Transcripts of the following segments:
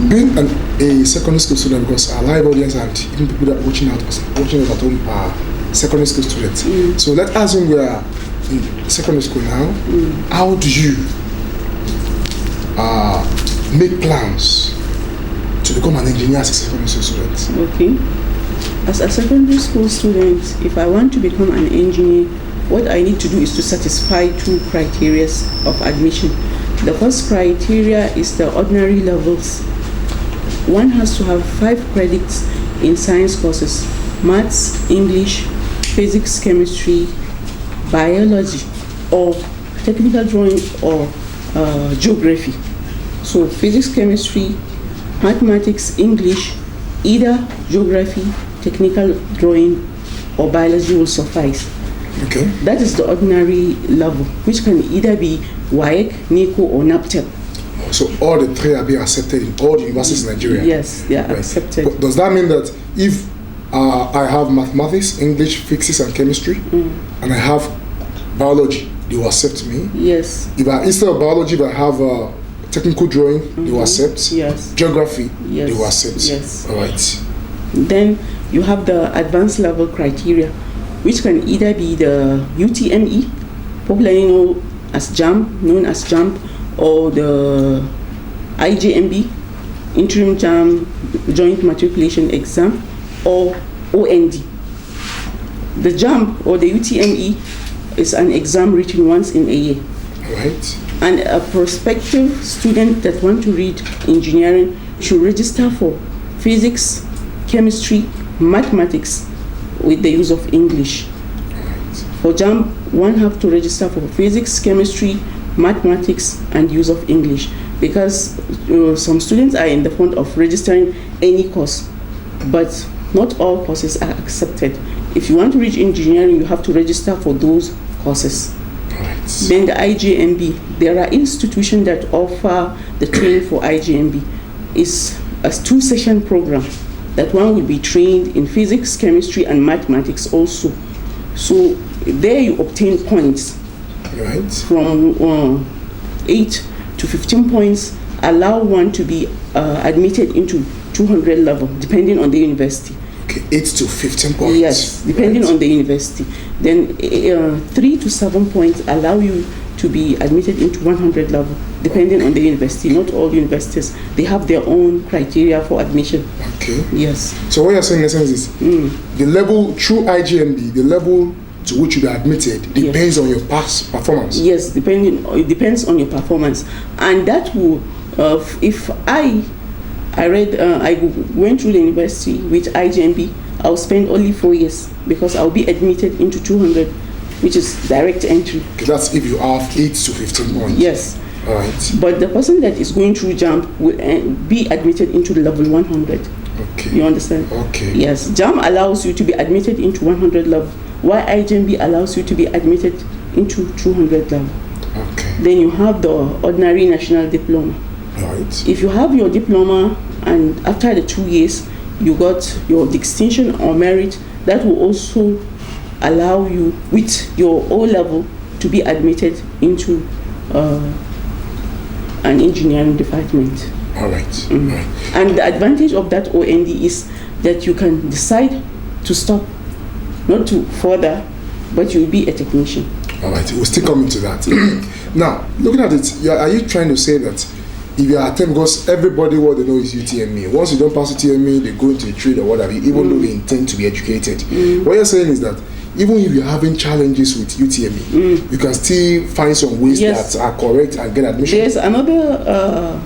Being a secondary school student, because our live audience and even people that are watching us at home are secondary school students. So let's assume we are in secondary school now. How do you make plans to become an engineer as a secondary school student? Okay. As a secondary school student, if I want to become an engineer, what I need to do is to satisfy 2 criteria of admission. The first criteria is the ordinary levels. One has to have 5 credits in science courses: maths, English, physics, chemistry, biology, or technical drawing, or geography. So physics, chemistry, mathematics, English, either geography, technical drawing, or biology will suffice. Okay. That is the ordinary level, which can either be WAEC, NICO, or NAPTEP. So all the 3 are being accepted in all the universities in Nigeria? Yes, they are accepted. But does that mean that if I have mathematics, English, physics, and chemistry, and I have biology, they will accept me? Yes. If instead of biology, if I have technical drawing, they will accept? Yes. Geography, yes. they will accept? Yes. All right. Then you have the advanced level criteria, which can either be the UTME, popularly known as JAMB, or the IJMB, Interim JAM Joint Matriculation Exam, or OND. The JAMB or the UTME is an exam written once in a year. Right. And a prospective student that want to read engineering should register for physics, chemistry, mathematics with the use of English. For JAMB, one have to register for physics, chemistry, mathematics, and use of English, because some students are in the front of registering any course, but not all courses are accepted. If you want to reach engineering, you have to register for those courses. Right. Then the IJMB, there are institutions that offer the training for IJMB. It's a 2-session program that one will be trained in physics, chemistry, and mathematics also. So there you obtain points. Right. From 8 to 15 points allow one to be admitted into 200 level, depending on the university. Okay, 8 to 15 points. Yes, depending on the university. Then 3 to 7 points allow you to be admitted into 100 level, depending on the university. Not all universities, they have their own criteria for admission. Okay. Yes. So what you're saying in essence is the level through IGMB, the level to which you be admitted depends on your past performance. Yes, it depends on your performance, and that will. If I went through the university with IGMB, I'll spend only 4 years because I'll be admitted into 200, which is direct entry. Okay, that's if you have 8 to 15 points. Yes. All right. But the person that is going through JAMB will be admitted into level 100. Okay. You understand? Okay. Yes. JAMB allows you to be admitted into 100 level, while IGMB allows you to be admitted into 200 level. Okay. Then you have the ordinary national diploma. Right. If you have your diploma and after the 2 years you got your distinction or merit, that will also allow you with your O level to be admitted into an engineering department. All right. Mm-hmm. Right. And the advantage of that OND is that you can decide to stop, not to further, but you'll be a technician. All right. We'll still come into that. Now, looking at it, are you trying to say that if you attempt, because everybody what they know is UTME. Once you don't pass UTME, they go into the trade or whatever, even though they intend to be educated. What you're saying is that even if you're having challenges with UTME, you can still find some ways that are correct and get admission. There's another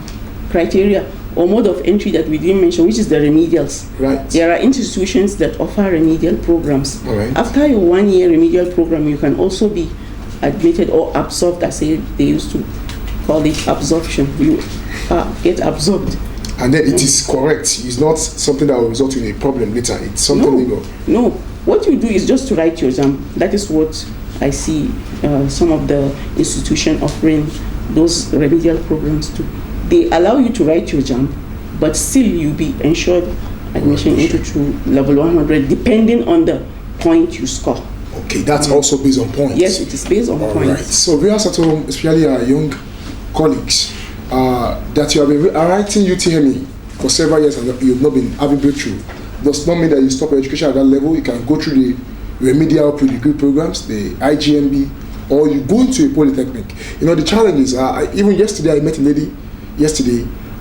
criteria or mode of entry that we didn't mention, which is the remedials. Right. There are institutions that offer remedial programs. All right. After your 1 year remedial program, you can also be admitted or absorbed, as they used to call it, absorption. You get absorbed. And then it is correct. It's not something that will result in a problem later. It's something No. What you do is just to write your exam. That is what I see some of the institutions offering those remedial programs to. They allow you to write your exam, but still you be ensured admission into level 100, depending on the point you score. Okay, that's also based on points. Yes, it is based on points. Right. So we also told, especially our young colleagues, that you have been writing UTME for several years and you've not been having breakthrough, does not mean that you stop your education at that level. You can go through the remedial pre-degree programs, the IGMB, or you go into a polytechnic. You know, the challenge is, even yesterday I met a lady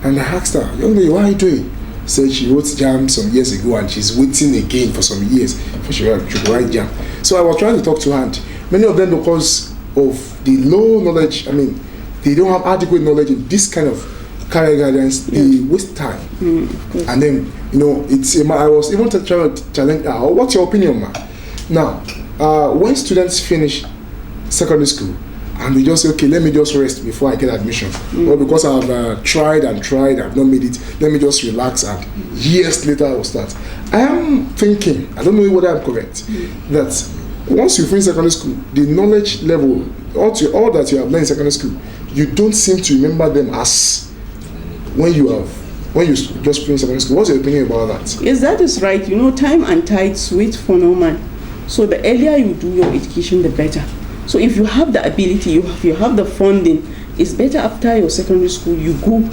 and I asked her, young lady, what are you doing? Said she wrote JAM some years ago and she's waiting again for some years before she write JAM. So I was trying to talk to her, and many of them, because of the low knowledge, they don't have adequate knowledge in this kind of career guidance, they waste time. And then, you know, I was even trying to challenge her, what's your opinion, ma? Now, when students finish secondary school and they just say, okay, let me just rest before I get admission, or because I've tried, I've not made it, let me just relax, and years later I will start. I am thinking, I don't know whether I'm correct, that once you finish secondary school, the knowledge level, all that you have learned in secondary school, you don't seem to remember them as when you just finished secondary school. What's your opinion about that? Yes, that is right. You know, time and tides wait for no man. So the earlier you do your education, the better. So if you have the ability, you have the funding, it's better after your secondary school you go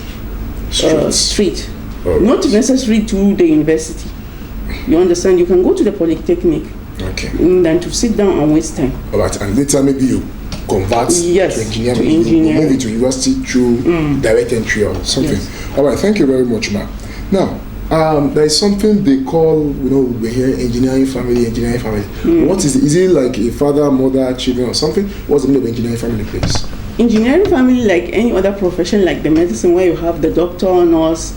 straight. Right. Not necessarily to the university. You understand? You can go to the polytechnic. Okay. Than to sit down and waste time. All right, and later maybe you convert to engineering. You move into university through direct entry or something. Yes. All right, thank you very much, ma'am. Now, there is something they call, you know, we hear engineering family. What is it? Is it like a father, mother, children or something? What's the meaning of engineering family, please? Engineering family, like any other profession, like the medicine, where you have the doctor, nurse,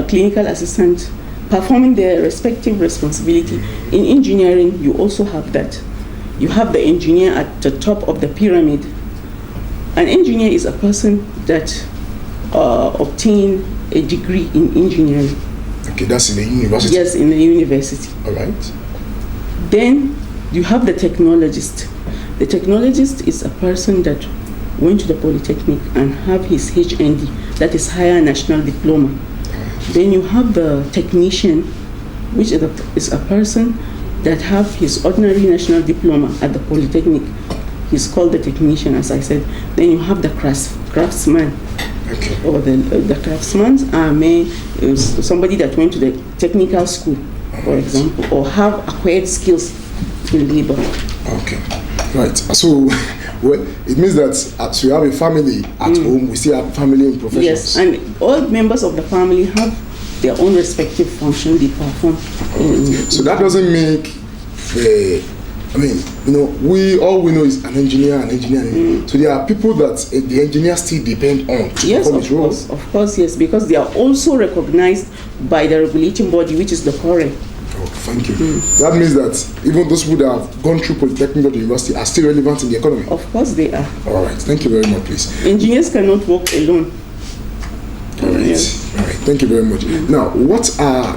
clinical assistant, performing their respective responsibility. In engineering, you also have that. You have the engineer at the top of the pyramid. An engineer is a person that obtained a degree in engineering. Okay, that's in the university? Yes, in the university. All right. Then you have the technologist. The technologist is a person that went to the polytechnic and have his HND, that is higher national diploma. Then you have the technician, which is a person that have his ordinary national diploma at the polytechnic. He's called the technician, as I said. Then you have the craftsman. Okay. Or the craftsmen is somebody that went to the technical school, for example, or have acquired skills in labor. Okay, right. So, well, it means that so you have a family at home, we still have family in professions. Yes, and all members of the family have their own respective function they perform. So that doesn't make all we know is an engineer. So there are people that the engineers still depend on to perform his role. Of course, yes, because they are also recognized by the regulating body, which is the Corper. Oh, thank you. That means that even those people that have gone through polytechnic or the university are still relevant in the economy. Of course they are. All right, thank you very much, please. Engineers cannot work alone. All right. Yes. All right. Thank you very much. Now, what are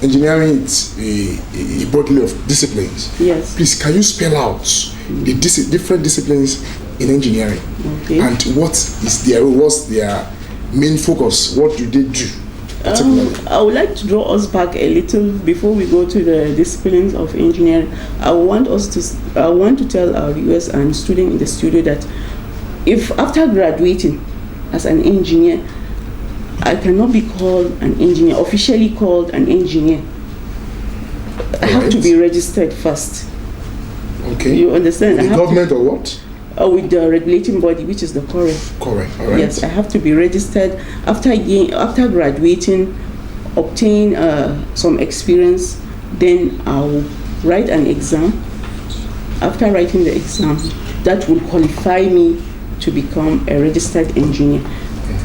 engineering? It's a body of disciplines. Yes. Please, can you spell out the different disciplines in engineering? Okay. And what's their main focus? What do they do? I would like to draw us back a little before we go to the disciplines of engineering. I want to tell our viewers and students in the studio that if after graduating as an engineer, I cannot be called an engineer, officially called an engineer. I have to be registered first. Okay. You understand? The government or what? With the regulating body, which is the Corper. Correct. All right. Yes, I have to be registered. After graduating, obtain some experience, then I'll write an exam. After writing the exam, that will qualify me to become a registered engineer.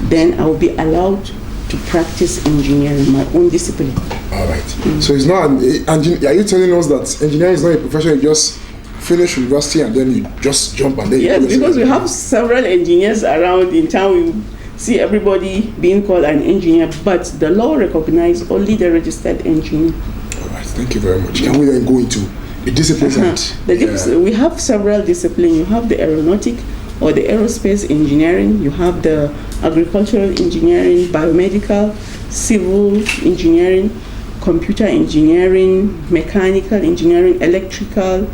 Then I will be allowed to practice engineering, my own discipline. All right. So it's not are you telling us that engineering is not a profession you just finish university and then you just jump and then yes, because we have several engineers around in town. We see everybody being called an engineer, but the law recognizes only the registered engineer. All right, thank you very much. Can we then go into the disciplines? We have several disciplines. You have the aeronautic or the aerospace engineering. You have the agricultural engineering, biomedical, civil engineering, computer engineering, mechanical engineering, electrical,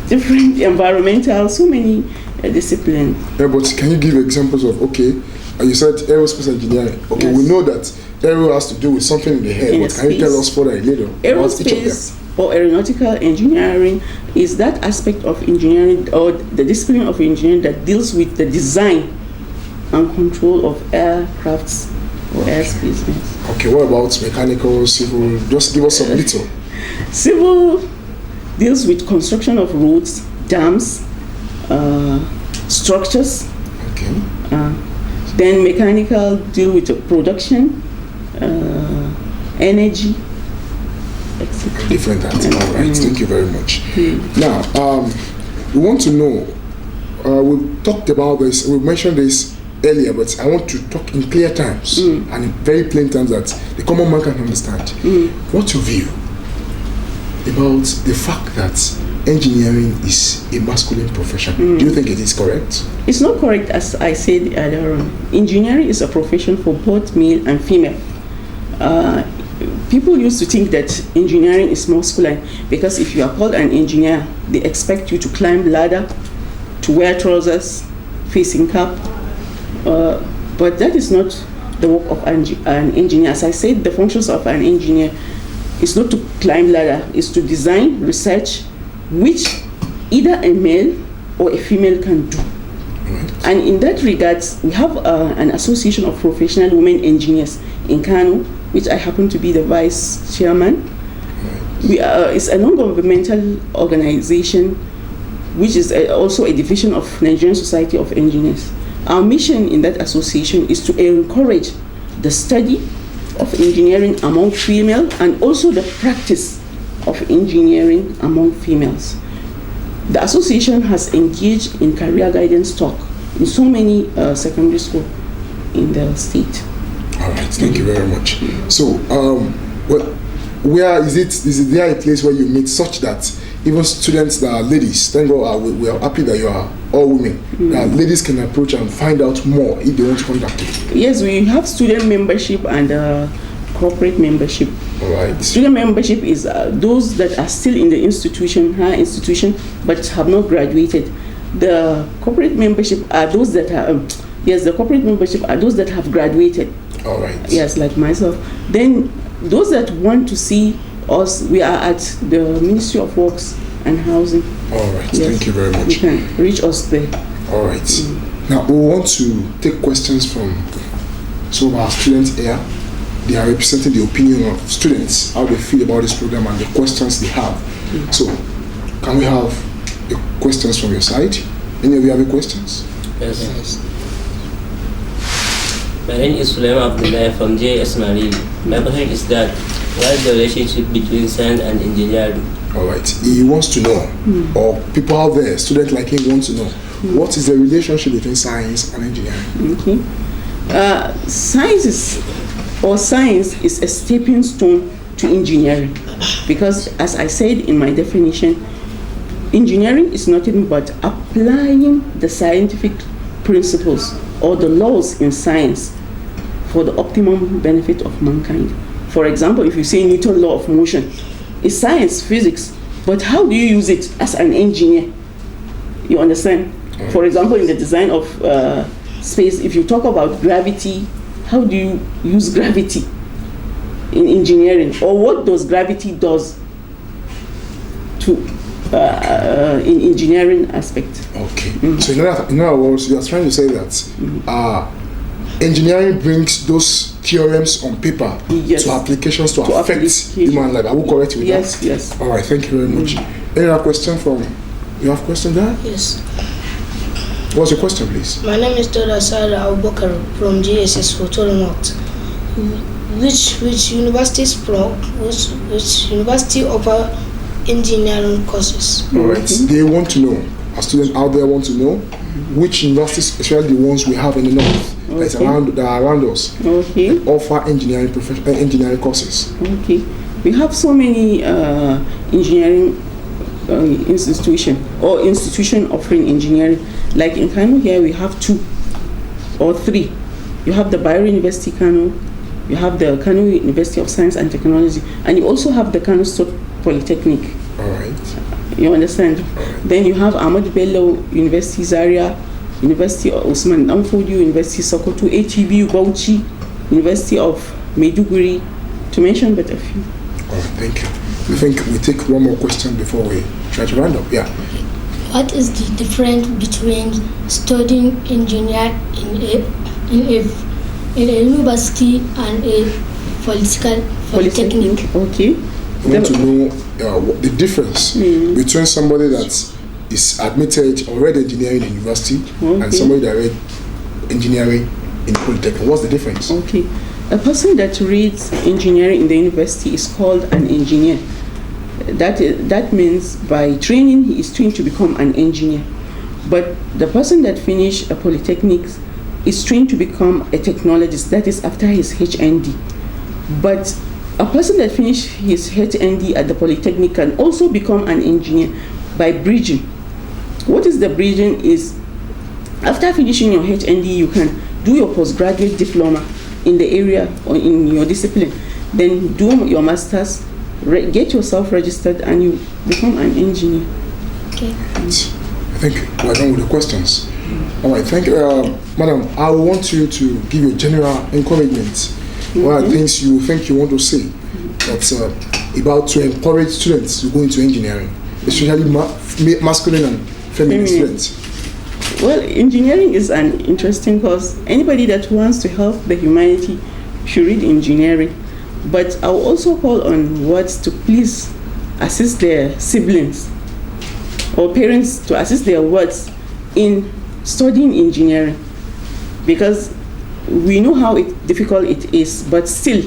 different environmental, so many disciplines. Yeah, but can you give examples of, You said aerospace engineering. Okay, Yes. we know that aero has to do with something in the head, In but the can you tell space. us further later about each of them? Aerospace or aeronautical engineering is that aspect of engineering or the discipline of engineering that deals with the design and control of aircrafts or airspace. Yes. Okay, what about mechanical, civil? Just give us some little. Civil deals with construction of roads, dams, structures. Okay. Then mechanical deal with the production, energy, etc. Different items. All right. Thank you very much. Now, we want to know. We've talked about this. We mentioned this earlier, but I want to talk in clear terms and in very plain terms that the common man can understand. What's your view about the fact that engineering is a masculine profession? Do you think it is correct? It's not correct, as I said earlier on. Engineering is a profession for both male and female. People used to think that engineering is masculine because if you are called an engineer, they expect you to climb ladder, to wear trousers, facing cap. But that is not the work of an engineer. As I said, the functions of an engineer is not to climb ladder, is to design, research, which either a male or a female can do. And in that regard, we have an association of professional women engineers in Kano, which I happen to be the vice chairman. It's a non-governmental organization, which is also a division of Nigerian Society of Engineers. Our mission in that association is to encourage the study of engineering among female and also the practice of engineering among females. The association has engaged in career guidance talk in so many secondary schools in the state. All right, thank you very much. So, where is it? Is there a place where you meet such that even students that are ladies, thank God we are happy that you are all women, that ladies can approach and find out more if they want to contact you? Yes, we have student membership and corporate membership. All right. Student membership is those that are still in the higher institution, but have not graduated. The corporate membership are those that are, the corporate membership are those that have graduated. All right. Yes, like myself. Then those that want to see us, we are at the Ministry of Works and Housing. All right. Yes. Thank you very much. You can reach us there. All right. Now we want to take questions from some of our students here. They are representing the opinion of students, how they feel about this program and the questions they have. So, can we have the questions from your side? Any of you have any questions? Yes. My name is Sulaiman Abdullah from JS Marine. My question is that what is the relationship between science and engineering? All right. He wants to know, or people out there, students like him want to know, what is the relationship between science and engineering? Okay. Science is a stepping stone to engineering, because as I said in my definition, engineering is nothing but applying the scientific principles or the laws in science for the optimum benefit of mankind. For example, if you say Newton's law of motion, it's science, physics, but how do you use it as an engineer? You understand? For example, in the design of space, if you talk about gravity, how do you use gravity in engineering, or what does gravity does to in engineering aspect? Okay. So in other words, you are trying to say that engineering brings those theorems on paper to applications to affect human life. Are we correct with that? Yes. All right. Thank you very much. Any other question from? You have a question there? Yes. What's your question, please? My name is Dr. Sada Abubakar from JSS Hotel North. Which universities which university offer engineering courses? All right. They want to know. Our students out there want to know which universities, especially the ones we have in the north, that are around us, offer engineering courses. Okay. We have so many engineering institution offering engineering. Like in Kano here, we have 2 or 3. You have the Bayero University Kano, you have the Kano University of Science and Technology, and you also have the Kano State Polytechnic. All right. You understand? Then you have Ahmad Bello University Zaria, University of Usman Danfodio, University Sokoto, ATBU Bauchi, University of Maiduguri, to mention but a few. All right, thank you. I think we take one more question before we try to round up. Yeah. What is the difference between studying engineer in a university and a polytechnic? Okay. We want to know the difference between somebody that is admitted or read engineering in university and somebody that read engineering in polytechnic. What's the difference? Okay. A person that reads engineering in the university is called an engineer. That means by training he is trained to become an engineer. But the person that finished a polytechnic is trained to become a technologist. That is after his HND. But a person that finished his HND at the polytechnic can also become an engineer by bridging. What is the bridging is, after finishing your HND, you can do your postgraduate diploma in the area or in your discipline, then do your master's, get yourself registered, and you become an engineer. Okay. I think we're done with the questions. All right, thank you. Madam, I want you to give a general encouragement. What are things you think you want to say that's about to encourage students to go into engineering, especially masculine and feminine students? Well, engineering is an interesting course. Anybody that wants to help the humanity should read engineering. But I will also call on wards to please assist their siblings or parents to assist their wards in studying engineering, because we know how difficult it is, but still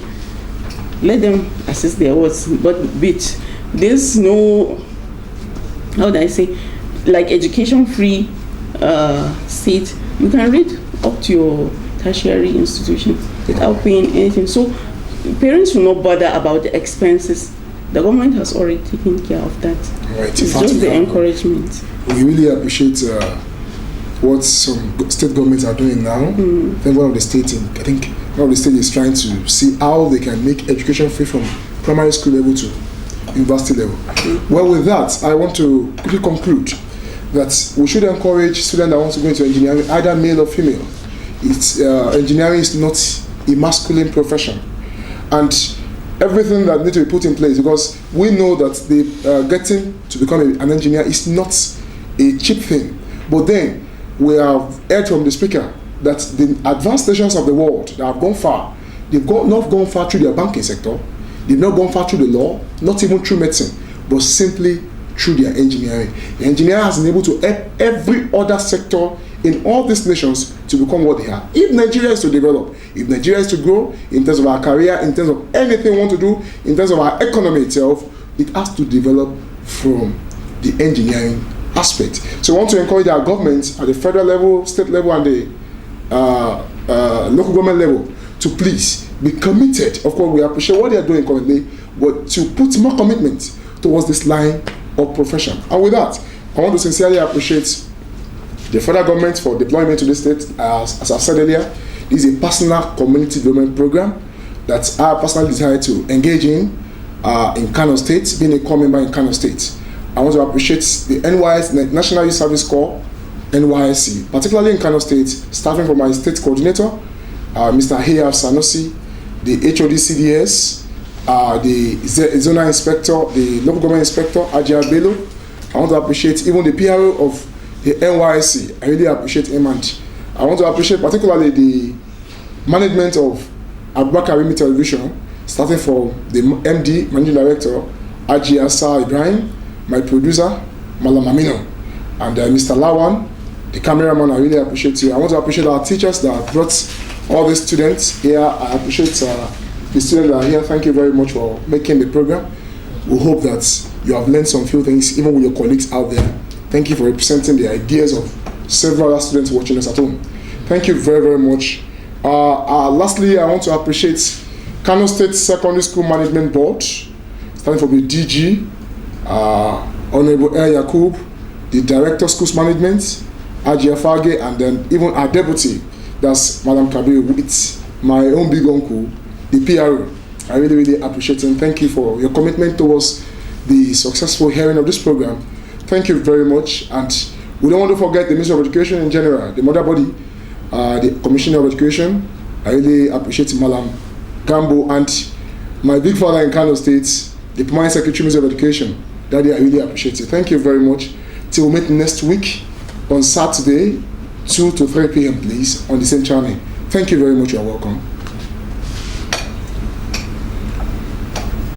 let them assist their wards. But with there's no, how do I say, like education-free state, you can read up to your tertiary institution without paying anything. So parents will not bother about the expenses. The government has already taken care of that. Right. It's just the encouragement. We really appreciate what some state governments are doing now. I think one of the states is trying to see how they can make education free from primary school level to university level. Well, with that, I want to quickly conclude that we should encourage students that want to go into engineering, either male or female. Engineering is not a masculine profession, and everything that needs to be put in place, because we know that getting to become an engineer is not a cheap thing. But then we have heard from the speaker that the advanced nations of the world that have gone far, they've not gone far through their banking sector, they've not gone far through the law, not even through medicine, but simply through their engineering. The engineer has been able to help every other sector in all these nations to become what they are. If Nigeria is to develop, if Nigeria is to grow in terms of our career, in terms of anything we want to do, in terms of our economy itself, it has to develop from the engineering aspect. So I want to encourage our governments at the federal level, state level, and the local government level to please be committed. Of course, we appreciate what they are doing currently, but to put more commitment towards this line of profession. And with that, I want to sincerely appreciate the federal government for deployment to the state. As I said earlier, this is a personal community development program that I personally decided to engage in Kano State, being a core member in Kano State. I want to appreciate the NYS, National Youth Service Corps, NYSC, particularly in Kano State, starting from my state coordinator, Mr. Hayab Sanusi, the HOD CDS, the zonal inspector, the local government inspector, Ajay Bello. I want to appreciate even the PRO of the NYSC. I really appreciate him, and I want to appreciate particularly the management of Abubakar Rimi Television, starting from the MD, Managing Director, Ajay Asa Ibrahim, my producer, Malam Amino, and Mr. Lawan, the cameraman. I really appreciate you. I want to appreciate our teachers that brought all the students here. I appreciate the students that are here. Thank you very much for making the program. We hope that you have learned some few things, even with your colleagues out there. Thank you for representing the ideas of several other students watching us at home. Thank you very, very much. Lastly, I want to appreciate Kano State Secondary School Management Board, starting from the DG, Honorable Air Yakub, the Director of Schools Management, Ajia Fage, and then even our deputy, that's Madam Kabir, with my own big uncle, the PRO. I really, really appreciate it, and thank you for your commitment towards the successful hearing of this program. Thank you very much, and We don't want to forget the Ministry of Education in general, the mother body, the Commissioner of Education. I really appreciate Malam Gambo and my big father in Kano State, the Permanent Secretary, Ministry of Education. Daddy, I really appreciate it. Thank you very much. Till we meet next week on Saturday, 2 to 3 p.m. please, on the same channel. Thank you very much. You're welcome.